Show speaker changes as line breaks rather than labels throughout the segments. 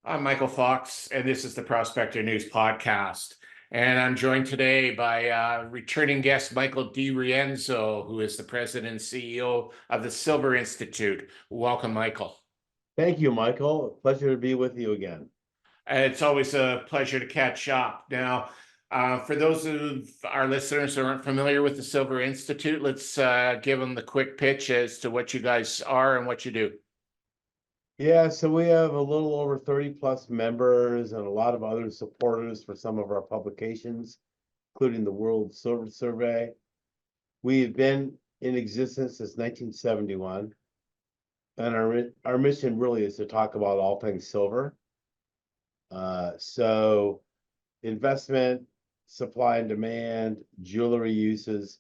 I'm Michael Fox, and this is the Prospector News Podcast. And I'm joined today by returning guest Michael DiRienzo, who is the president and CEO of the Silver Institute. Welcome, Michael.
Thank you, Michael. Pleasure to be with you again.
It's always a pleasure to catch up. Now, for those of our listeners who aren't familiar with the Silver Institute, let's give them the quick pitch as to what you guys are and what you do.
Yeah, so we have a little over 30 plus members and a lot of other supporters for some of our publications, including the World Silver Survey. We've been in existence since 1971, and our mission really is to talk about all things silver. So investment, supply and demand, jewelry uses,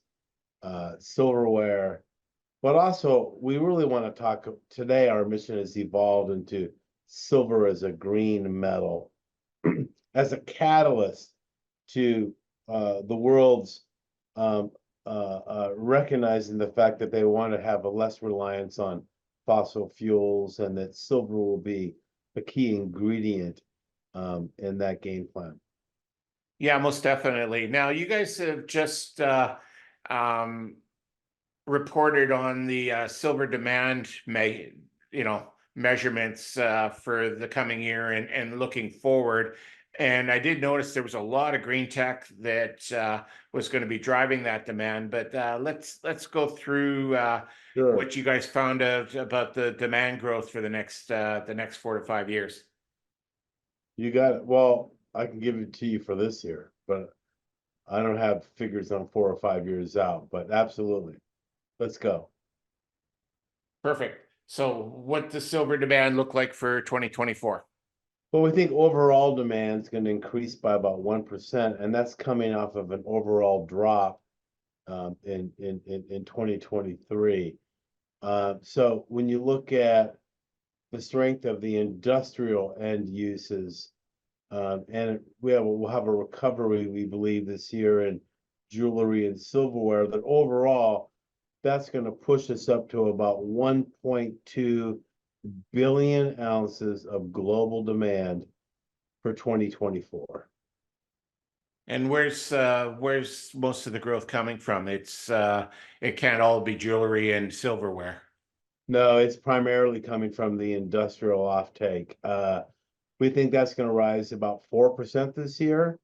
silverware. But also, we really want to talk today. Our mission has evolved into silver as a green metal, as a catalyst to the world's recognizing the fact that they want to have a less reliance on fossil fuels, and that silver will be a key ingredient in that game plan.
Yeah, most definitely. Now, you guys have just um, reported on the silver demand measurements for the coming year and looking forward. And I did notice there was a lot of green tech that was going to be driving that demand. But let's go through
Sure.
what you guys found out about the demand growth for the next 4 to 5 years.
You got it. Well, I can give it to you for this year, but I don't have figures on 4 or 5 years out, but absolutely. Let's go.
Perfect. So what does silver demand look like for 2024?
Well, we think overall demand is going to increase by about 1%, and that's coming off of an overall drop in 2023. So when you look at the strength of the industrial end uses, and we'll have a recovery, we believe, this year in jewelry and silverware, that overall, that's going to push us up to about 1.2 billion ounces of global demand for 2024.
And where's most of the growth coming from? It can't all be jewelry and silverware.
No, it's primarily coming from the industrial offtake. We think that's going to rise about 4% this year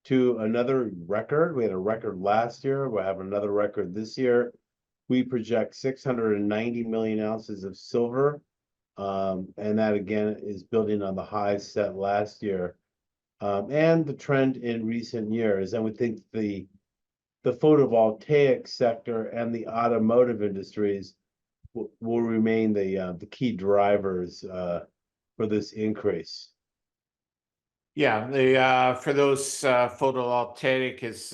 to another record. We had a record last year. We'll have another record this year. We project 690 million ounces of silver. And that again is building on the highs set last year. And the trend in recent years. And we think the photovoltaic sector and the automotive industries will remain the key drivers for this increase.
Yeah, the for those photovoltaic is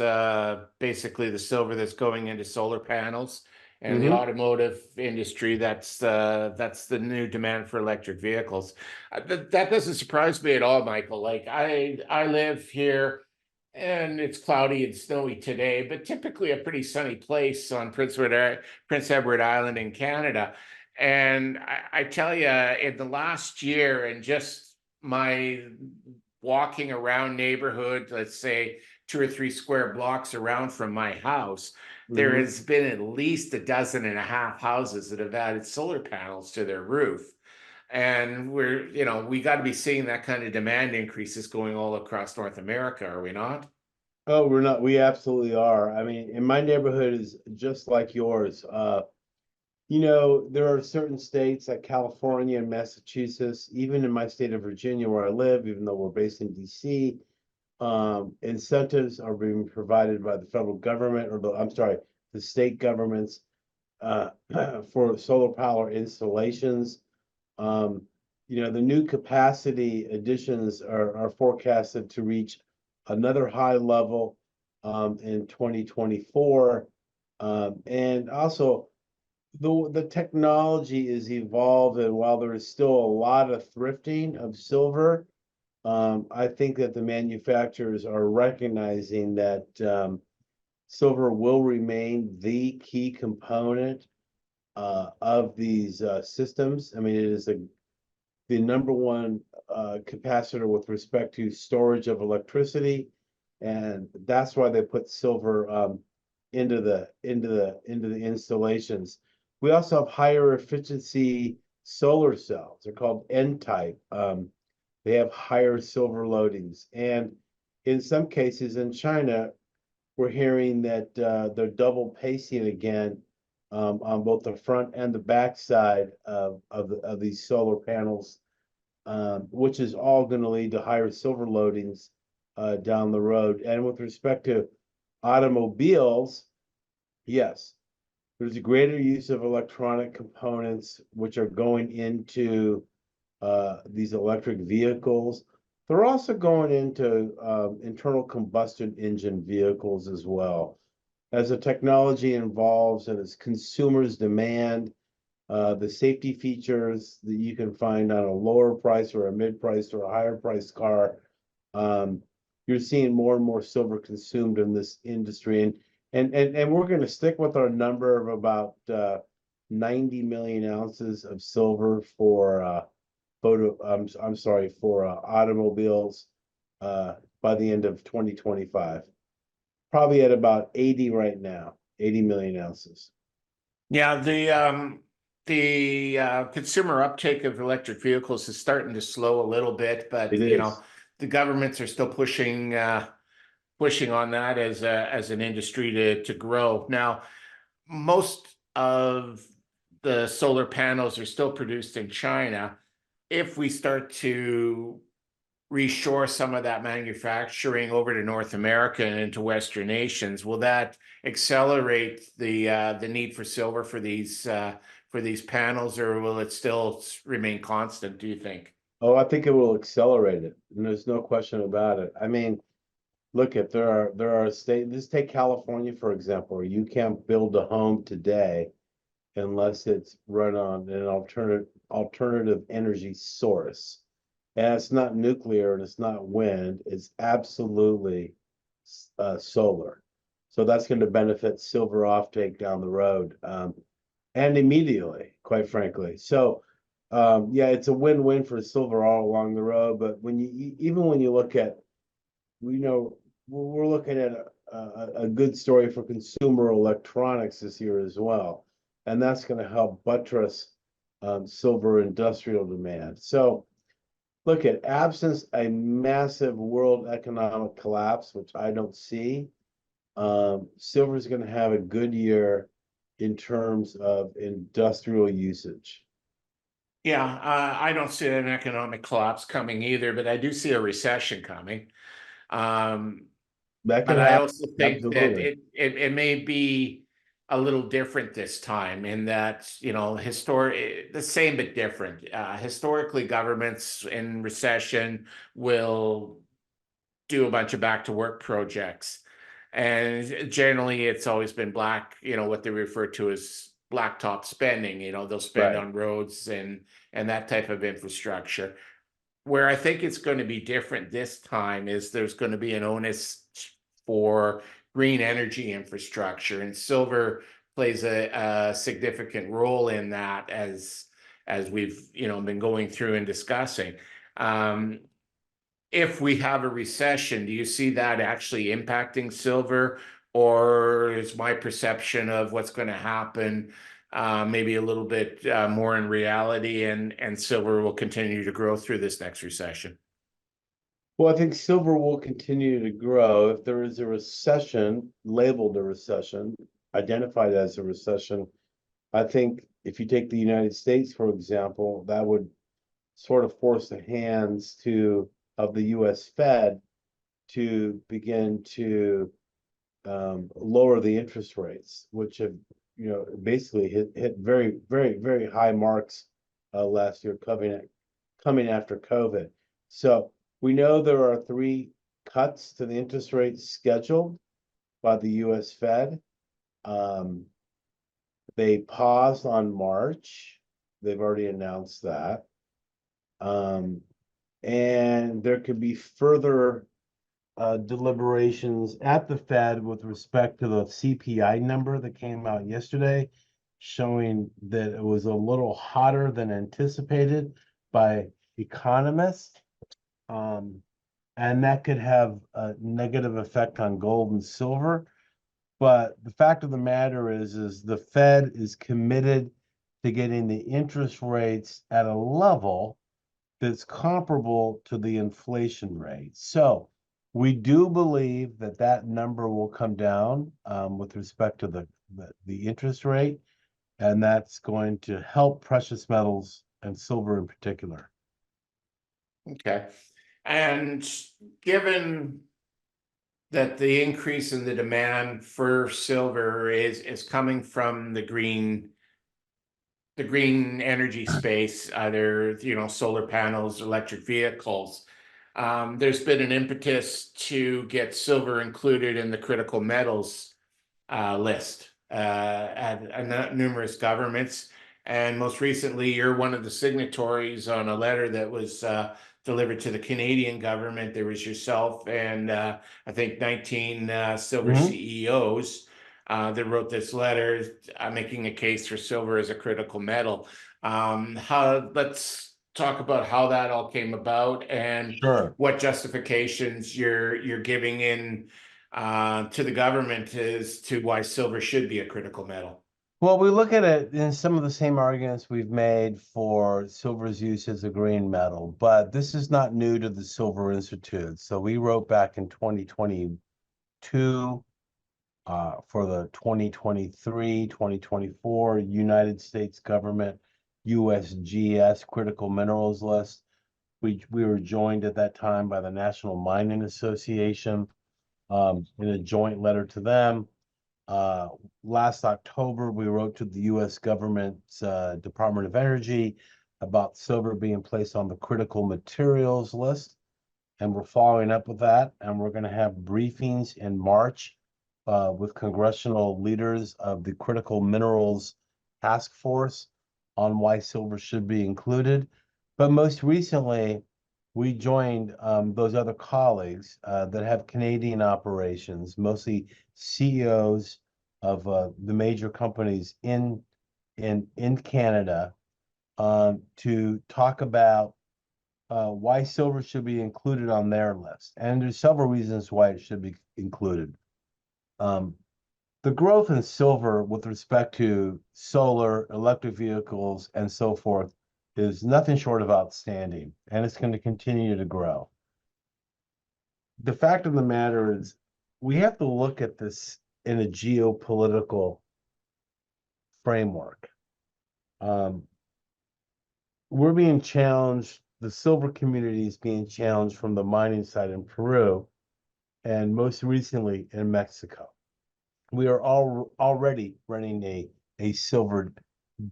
basically the silver that's going into solar panels, and the automotive industry, that's the new demand for electric vehicles. That doesn't surprise me at all, Michael. Like I live here, and it's cloudy and snowy today, but typically a pretty sunny place on Prince Edward Island in Canada. And I tell you, in the last year, and just my walking around neighborhood, let's say 2 or 3 square blocks around from my house, there has been at least a dozen and a half houses that have added solar panels to their roof. And we got to be seeing that kind of demand increases going all across North America, are we not?
Oh, we're not. We absolutely are. I mean, in my neighborhood is just like yours. There are certain states like California and Massachusetts, even in my state of Virginia where I live, even though we're based in DC, incentives are being provided by the federal government, the state governments, for solar power installations. The new capacity additions are forecasted to reach another high level in 2024. And also, the technology is evolved, and while there is still a lot of thrifting of silver, I think that the manufacturers are recognizing that silver will remain the key component of these systems. I mean, it is the number one capacitor with respect to storage of electricity, and that's why they put silver into the installations. We also have higher efficiency solar cells. They're called N-type. They have higher silver loadings, and in some cases in China, we're hearing that they're double pacing again on both the front and the back side of these solar panels, which is all going to lead to higher silver loadings down the road. And with respect to automobiles, yes, there's a greater use of electronic components which are going into these electric vehicles. They're also going into internal combustion engine vehicles as well. As the technology evolves and as consumers demand the safety features that you can find on a lower price or a mid-price or a higher price car, you're seeing more and more silver consumed in this industry. And we're going to stick with our number of about 90 million ounces of silver for automobiles by the end of 2025. Probably at about 80 right now, 80 million ounces.
Yeah, the consumer uptake of electric vehicles is starting to slow a little bit, but
It is.
the governments are still pushing on that as an industry to grow. Now, most of the solar panels are still produced in China. If we start to reshore some of that manufacturing over to North America and into Western nations, will that accelerate the need for silver for these panels, or will it still remain constant, do you think?
Oh, I think it will accelerate it. And there's no question about it. I mean, look at there are states, just take California, for example, where you can't build a home today unless it's run on an alternative energy source. And it's not nuclear and it's not wind, it's absolutely solar. So that's going to benefit silver offtake down the road, and immediately, quite frankly. So yeah, it's a win-win for silver all along the road. But when even when you look at, we're looking at a good story for consumer electronics this year as well, and that's going to help buttress silver industrial demand. So look at, absence a massive world economic collapse, which I don't see, silver is going to have a good year in terms of industrial usage.
Yeah, I don't see an economic collapse coming either, but I do see a recession coming.
That could
But I
happen,
also think that
absolutely.
it may be a little different this time, in that, the same but different. Historically, governments in recession will do a bunch of back to work projects. And generally it's always been what they refer to as blacktop spending. They'll spend
Right.
on roads and that type of infrastructure. Where I think it's going to be different this time is there's going to be an onus for green energy infrastructure, and silver plays a significant role in that, as we've been going through and discussing. If we have a recession, do you see that actually impacting silver, or is my perception of what's going to happen maybe a little bit more in reality, and silver will continue to grow through this next recession?
Well, I think silver will continue to grow. If there is a recession, labeled a recession, identified as a recession, I think if you take the United States, for example, that would sort of force the hands of the US Fed to begin to lower the interest rates, which have, basically hit very, very, very high marks last year, coming after COVID. So we know there are 3 cuts to the interest rates scheduled by the US Fed. They paused on March. They've already announced that. And there could be further deliberations at the Fed with respect to the CPI number that came out yesterday, showing that it was a little hotter than anticipated by economist. And that could have a negative effect on gold and silver. But the fact of the matter is the Fed is committed to getting the interest rates at a level that's comparable to the inflation rate. So we do believe that that number will come down with respect to the interest rate, and that's going to help precious metals and silver in particular.
Okay. And given that the increase in the demand for silver is coming from the green energy space, either solar panels, electric vehicles. There's been an impetus to get silver included in the critical metals list at numerous governments. And most recently, you're one of the signatories on a letter that was delivered to the Canadian government. There was yourself and I think 19 silver CEOs that wrote this letter making a case for silver as a critical metal. Let's talk about how that all came about and what justifications you're giving in to the government as to why silver should be a critical metal.
Well, we look at it in some of the same arguments we've made for silver's use as a green metal, but this is not new to the Silver Institute. So we wrote back in 2022 for the 2023-2024 United States government USGS critical minerals list. We were joined at that time by the National Mining Association in a joint letter to them. Last October, we wrote to the U.S. government's Department of Energy about silver being placed on the critical materials list. And we're following up with that. And we're going to have briefings in March with congressional leaders of the Critical Minerals Task Force on why silver should be included. But most recently, we joined those other colleagues that have Canadian operations, mostly CEOs of the major companies in Canada, to talk about why silver should be included on their list. And there's several reasons why it should be included. The growth in silver with respect to solar, electric vehicles, and so forth is nothing short of outstanding, and it's going to continue to grow. The fact of the matter is, we have to look at this in a geopolitical framework. We're being challenged, the silver community is being challenged from the mining side in Peru, and most recently in Mexico. We are already running a silver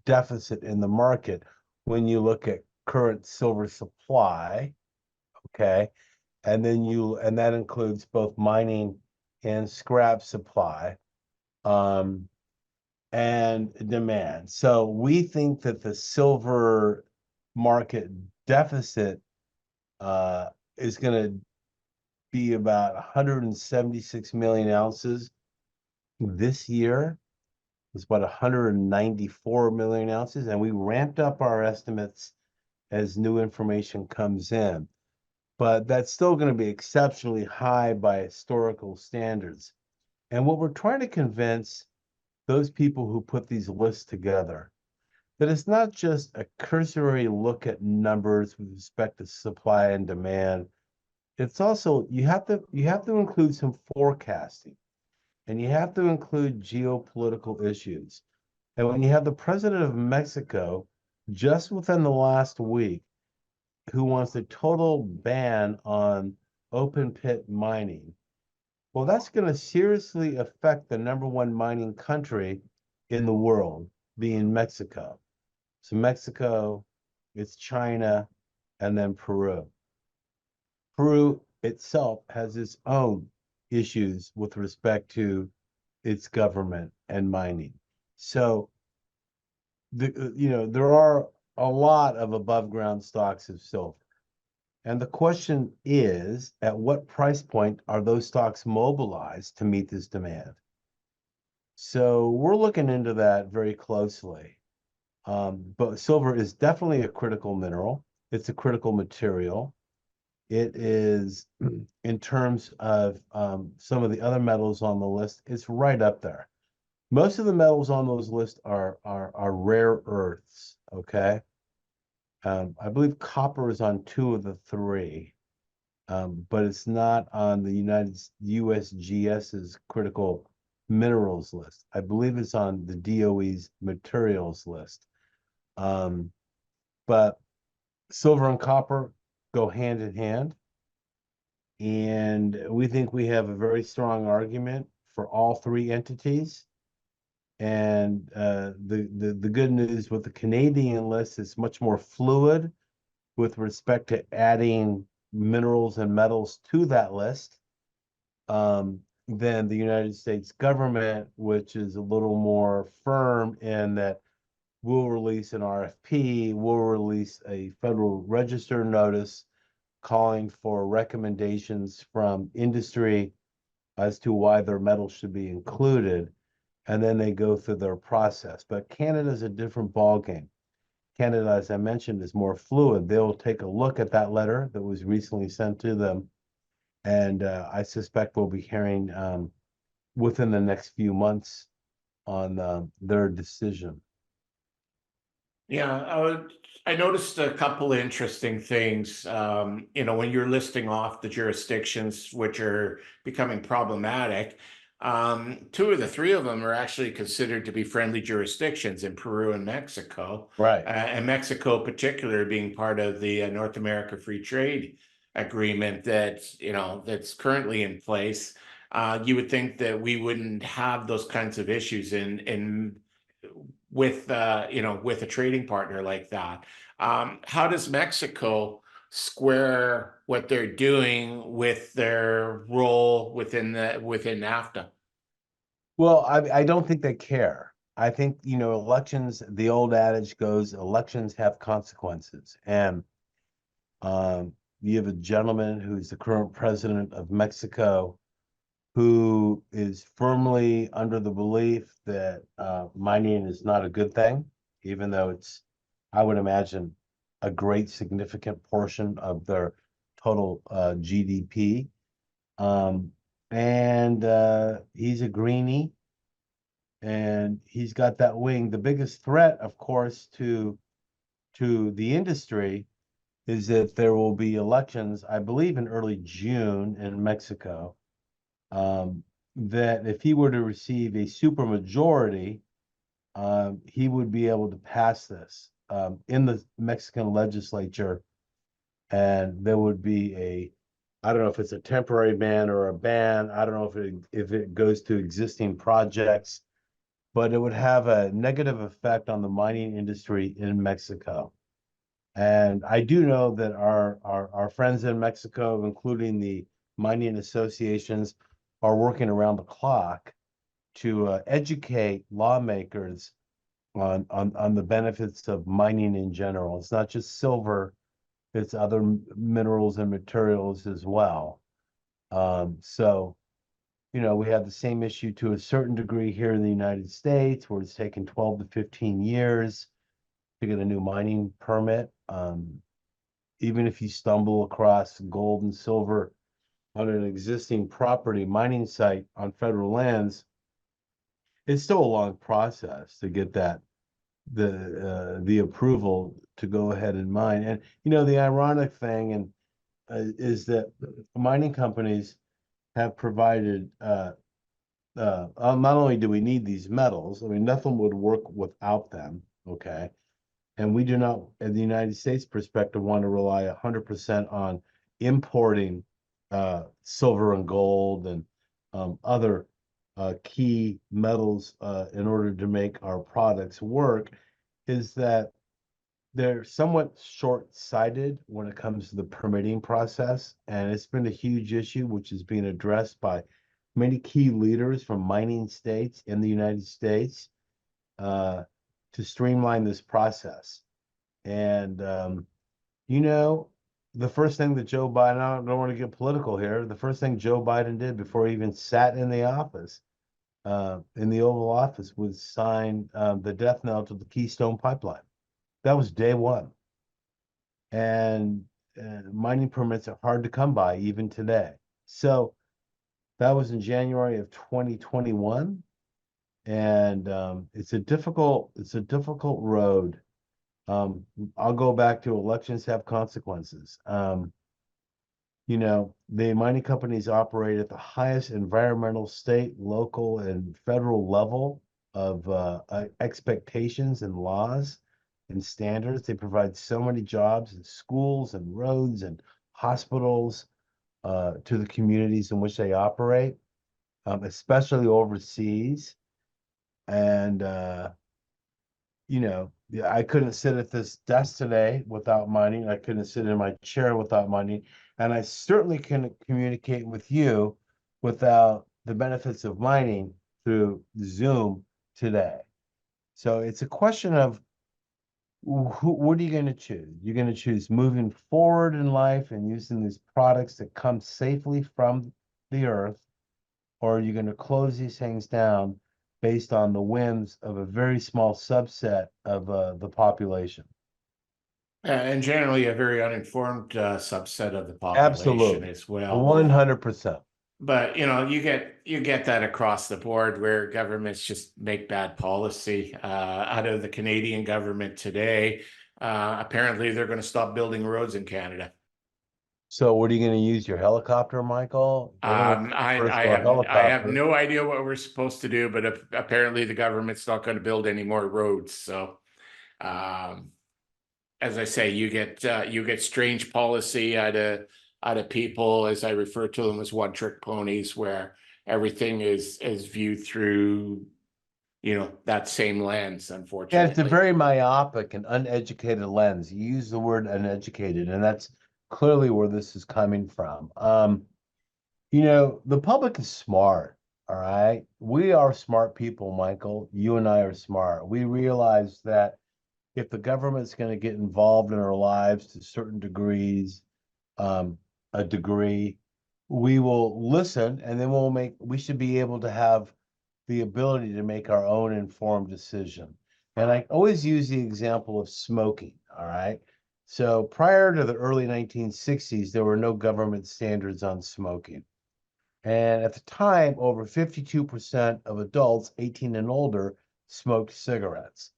deficit in the market when you look at current silver supply, okay? And that includes both mining and scrap supply, and demand. So we think that the silver market deficit is going to be about 176 million ounces this year. It's about 194 million ounces, and we ramped up our estimates as new information comes in. But that's still going to be exceptionally high by historical standards. And what we're trying to convince those people who put these lists together, that it's not just a cursory look at numbers with respect to supply and demand. It's also, you have to include some forecasting, and you have to include geopolitical issues. And when you have the president of Mexico, just within the last week, who wants a total ban on open pit mining, well, that's going to seriously affect the #1 mining country in the world, being Mexico. So Mexico, it's China, and then Peru. Peru itself has its own issues with respect to its government and mining. So there are a lot of above ground stocks of silver. And the question is, at what price point are those stocks mobilized to meet this demand? So we're looking into that very closely. But silver is definitely a critical mineral. It's a critical material. It is, in terms of some of the other metals on the list, it's right up there. Most of the metals on those lists are rare earths, okay? I believe copper is on 2 of the 3, but it's not on the USGS's critical minerals list. I believe it's on the DOE's materials list. But silver and copper go hand in hand. And we think we have a very strong argument for all 3 entities. And the good news with the Canadian list is much more fluid with respect to adding minerals and metals to that list than the United States government, which is a little more firm in that we'll release an RFP, we'll release a Federal Register notice calling for recommendations from industry as to why their metals should be included, and then they go through their process. But Canada is a different ballgame. Canada, as I mentioned, is more fluid. They'll take a look at that letter that was recently sent to them, and I suspect we'll be hearing within the next few months on their decision.
Yeah, I noticed a couple of interesting things. When you're listing off the jurisdictions which are becoming problematic, 2 of the 3 of them are actually considered to be friendly jurisdictions in Peru and Mexico.
Right.
And Mexico, particular, being part of the North America Free Trade Agreement that's currently in place. You would think that we wouldn't have those kinds of issues with a trading partner like that. How does Mexico square what they're doing with their role within NAFTA?
Well, I don't think they care. I think, elections, the old adage goes, elections have consequences. And you have a gentleman who's the current president of Mexico who is firmly under the belief that mining is not a good thing, even though it's, I would imagine, a great significant portion of their total GDP. And he's a greenie, and he's got that wing. The biggest threat, of course, to the industry is that there will be elections, I believe, in early June in Mexico. That if he were to receive a supermajority, he would be able to pass this in the Mexican legislature, and there would be I don't know if it's a temporary ban or a ban. I don't know if it goes to existing projects, but it would have a negative effect on the mining industry in Mexico. And I do know that our friends in Mexico, including the mining associations, are working around the clock to educate lawmakers on the benefits of mining in general. It's not just silver, it's other minerals and materials as well. So, we have the same issue to a certain degree here in the United States, where it's taken 12 to 15 years to get a new mining permit. Even if you stumble across gold and silver on an existing property mining site on federal lands, it's still a long process to get the approval to go ahead and mine. And the ironic thing is that mining companies have provided not only do we need these metals, I mean, nothing would work without them, okay? And we do not, in the United States perspective, want to rely 100% on importing silver and gold and other key metals in order to make our products work, is that they're somewhat short-sighted when it comes to the permitting process. And it's been a huge issue, which is being addressed by many key leaders from mining states in the United States to streamline this process. And, the first thing that Joe Biden, I don't want to get political here, the first thing Joe Biden did before he even sat in the office, in the Oval Office, was sign the death knell to the Keystone Pipeline. That was day one. and mining permits are hard to come by even today. So that was in January of 2021, and it's a difficult road. I'll go back to elections have consequences. The mining companies operate at the highest environmental, state, local, and federal level of expectations and laws and standards. They provide so many jobs in schools and roads and hospitals to the communities in which they operate, especially overseas. And yeah, I couldn't sit at this desk today without mining. I couldn't sit in my chair without mining. And I certainly couldn't communicate with you without the benefits of mining through Zoom today. So it's a question of what are you going to choose? You're going to choose moving forward in life and using these products that come safely from the earth, or are you going to close these things down based on the whims of a very small subset of the population?
And generally a very uninformed subset of the population
Absolutely.
as well.
100%.
But you get that across the board where governments just make bad policy. Out of the Canadian government today, apparently they're going to stop building roads in Canada.
So what are you going to use your helicopter, Michael? They're going to first
I
for a
have
helicopter.
no idea what we're supposed to do, but apparently the government's not going to build any more roads. So, as I say, you get strange policy out of people, as I refer to them as one-trick ponies, where everything is viewed through that same lens,
Yeah, it's a
unfortunately.
very myopic and uneducated lens. You use the word uneducated, and that's clearly where this is coming from. The public is smart, all right? We are smart people, Michael. You and I are smart. We realize that if the government's going to get involved in our lives to certain degrees, a degree, we will listen, and then we should be able to have the ability to make our own informed decision. And I always use the example of smoking, all right? So prior to the early 1960s, there were no government standards on smoking. And at the time, over 52% of adults 18 and older smoked cigarettes.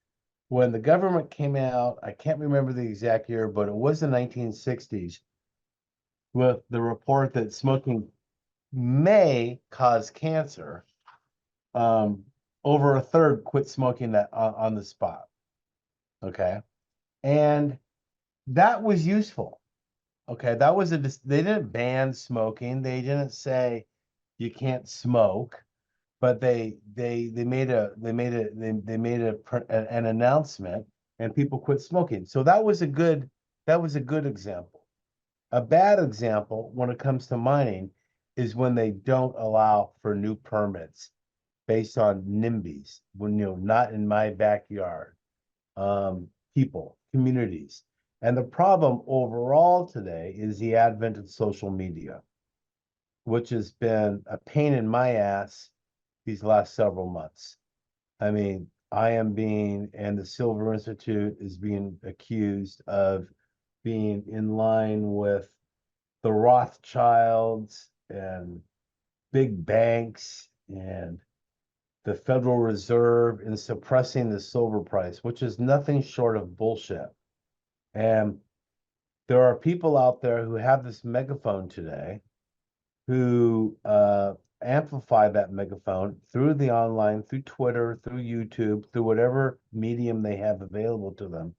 When the government came out, I can't remember the exact year, but it was the 1960s, with the report that smoking may cause cancer. Over a third quit smoking that on the spot. Okay. And that was useful. Okay. They didn't ban smoking. They didn't say you can't smoke, but they made an announcement, and people quit smoking. So that was a good example. A bad example when it comes to mining is when they don't allow for new permits based on NIMBYs, when not in my backyard, people, communities. And the problem overall today is the advent of social media, which has been a pain in my ass these last several months. I mean, and the Silver Institute is being accused of being in line with the Rothschilds and big banks and the Federal Reserve in suppressing the silver price, which is nothing short of bullshit. And there are people out there who have this megaphone today who amplify that megaphone through the online, through Twitter, through YouTube, through whatever medium they have available to them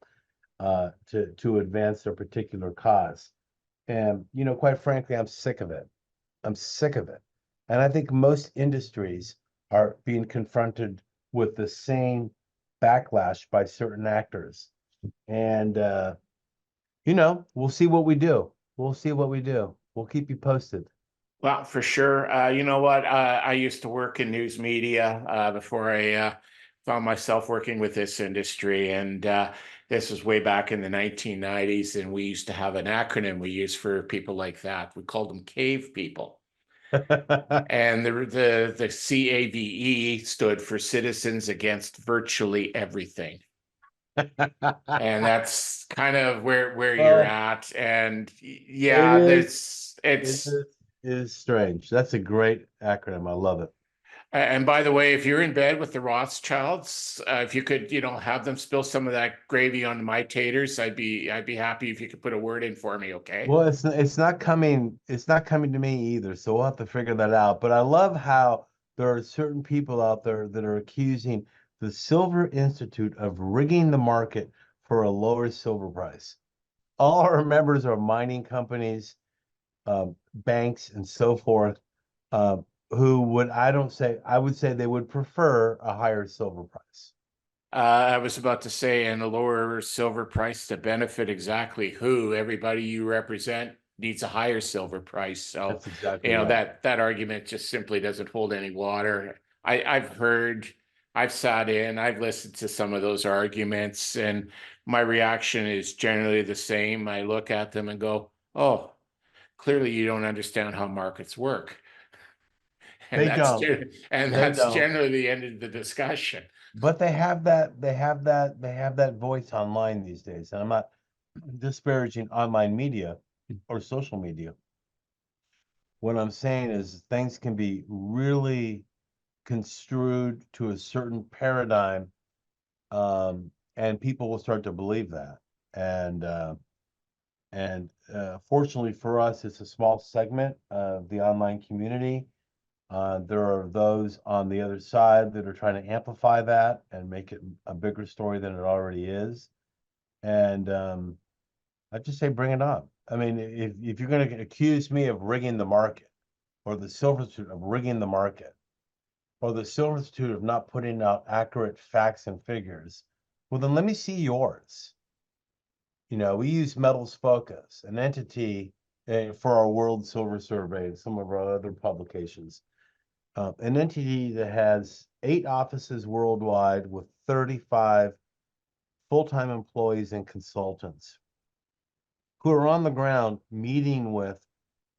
to advance their particular cause. And, quite frankly, I'm sick of it. I'm sick of it. And I think most industries are being confronted with the same backlash by certain actors. And, we'll see what we do. We'll see what we do. We'll keep you posted.
Well, for sure. You know what? I used to work in news media before I found myself working with this industry. And this was way back in the 1990s. And we used to have an acronym we used for people like that. We called them cave people. And the CAVE stood for Citizens Against Virtually Everything. And that's kind of where you're
Well,
at. And
it
yeah,
is,
there's
it
it's
is strange. That's a great acronym. I love it.
and by the way, if you're in bed with the Rothschilds, if you could, have them spill some of that gravy on my taters, I'd be happy if you could put a word in for me, okay?
Well, it's not coming to me either, so we'll have to figure that out. But I love how there are certain people out there that are accusing the Silver Institute of rigging the market for a lower silver price. All our members are mining companies, banks, and so forth, uh, who would I would say they would prefer a higher silver price.
I was about to say, and a lower silver price to benefit exactly who? Everybody you represent needs a higher silver price. So,
That's exactly right.
that argument just simply doesn't hold any water. I've heard, I've sat in, I've listened to some of those arguments, and my reaction is generally the same. I look at them and go, "Oh, clearly you don't understand how markets work." And
They
that's
don't.
gen- and
They
that's
don't.
generally the end of the discussion.
But they have that voice online these days. And I'm not disparaging online media or social media. What I'm saying is things can be really construed to a certain paradigm, and people will start to believe that. And fortunately for us, it's a small segment of the online community. There are those on the other side that are trying to amplify that and make it a bigger story than it already is. And I just say bring it on. I mean, if you're going to accuse me of rigging the market, or the Silver Institute of rigging the market, or the Silver Institute of not putting out accurate facts and figures, well, then let me see yours. We use Metals Focus, an entity for our World Silver Survey and some of our other publications. An entity that has 8 offices worldwide with 35 full-time employees and consultants who are on the ground meeting with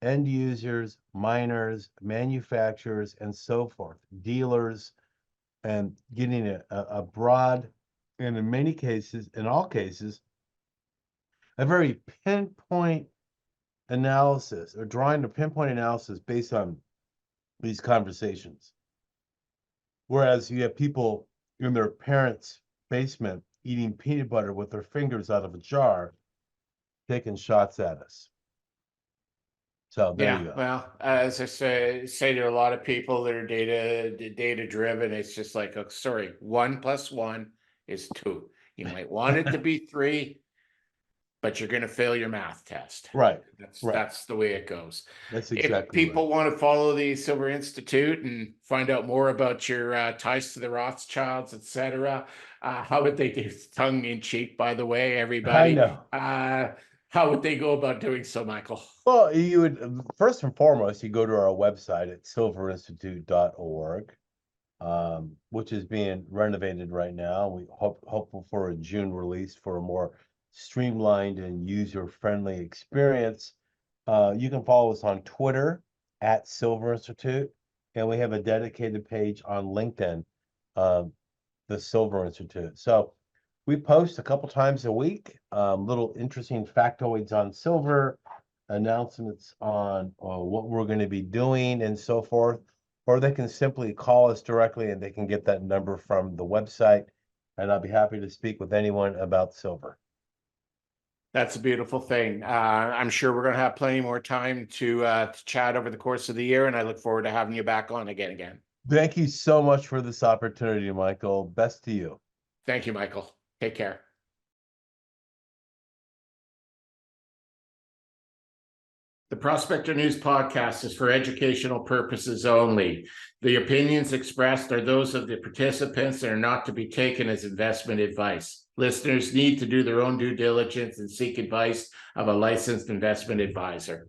end users, miners, manufacturers, and so forth, dealers, and getting a broad, and in many cases, in all cases, a very pinpoint analysis, or drawing a pinpoint analysis based on these conversations. Whereas you have people in their parents' basement eating peanut butter with their fingers out of a jar, taking shots at us. So there
Yeah,
you go.
well, as I say to a lot of people that are data driven, it's just like, oh, sorry, 1 + 1 is 2. You might want it to be 3, but you're going to fail your math test.
Right,
That's
right.
that's the way it goes.
That's
If
exactly right.
people want to follow the Silver Institute and find out more about your ties to the Rothschilds, etc., how would they do? Tongue in cheek, by the way,
I
everybody.
know.
How would they go about doing so, Michael?
Well, you would first and foremost, you go to our website at silverinstitute.org, which is being renovated right now. We hopeful for a June release for a more streamlined and user-friendly experience. You can follow us on Twitter at Silver Institute, and we have a dedicated page on LinkedIn, the Silver Institute. So we post a couple times a week, little interesting factoids on silver, announcements on what we're going to be doing and so forth. Or they can simply call us directly and they can get that number from the website. And I'll be happy to speak with anyone about silver.
That's a beautiful thing. I'm sure we're going to have plenty more time to chat over the course of the year, and I look forward to having you back on again.
Thank you so much for this opportunity, Michael. Best to you.
Thank you, Michael. Take care. The Prospector News Podcast is for educational purposes only. The opinions expressed are those of the participants and are not to be taken as investment advice. Listeners need to do their own due diligence and seek advice of a licensed investment advisor.